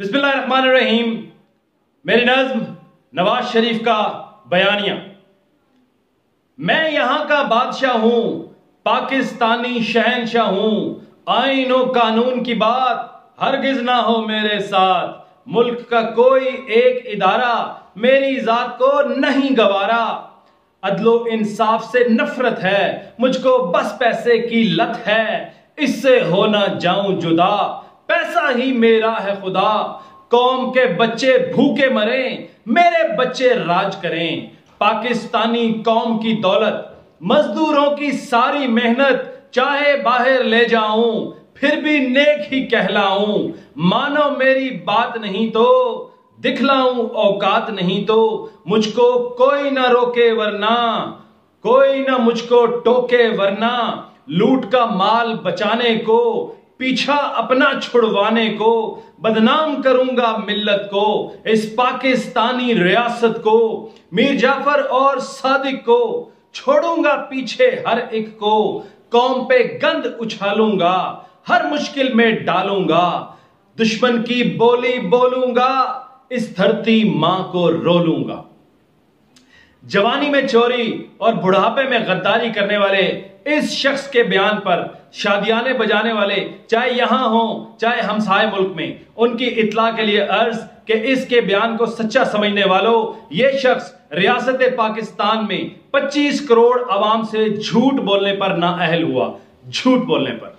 बिस्मिल्लाहिर्रहमानिर्रहीम। मेरी नज्म नवाज शरीफ का बयानिया। मैं यहां का बादशाह हूं, पाकिस्तानी शहंशाह हूं। आईन और कानून की बात हरगिज ना हो मेरे साथ। मुल्क का कोई एक इदारा मेरी जात को नहीं गवारा। अदलो इंसाफ से नफरत है, मुझको बस पैसे की लत है। इससे हो ना जाऊं जुदा, पैसा ही मेरा है खुदा। कौम के बच्चे भूखे मरें, मेरे बच्चे राज करें। पाकिस्तानी कौम की दौलत, मजदूरों की सारी मेहनत, चाहे बाहर ले जाऊं फिर भी नेक ही कहलाऊं। मानो मेरी बात नहीं तो दिखलाऊं औकात नहीं तो मुझको कोई ना रोके वरना, कोई ना मुझको टोके वरना। लूट का माल बचाने को, पीछा अपना छुड़वाने को, बदनाम करूंगा मिल्लत को, इस पाकिस्तानी रियासत को। मीर जाफर और सादिक को छोड़ूंगा पीछे हर एक को। कौम पे गंद उछालूंगा, हर मुश्किल में डालूंगा। दुश्मन की बोली बोलूंगा, इस धरती मां को रोलूंगा। जवानी में चोरी और बुढ़ापे में गद्दारी करने वाले इस शख्स के बयान पर शादियाने बजाने वाले, चाहे यहां हो चाहे हमसाए मुल्क में, उनकी इत्तला के लिए अर्ज कि इसके बयान को सच्चा समझने वालों, यह शख्स रियासत पाकिस्तान में 25 करोड़ आवाम से झूठ बोलने पर नाअहल हुआ। झूठ बोलने पर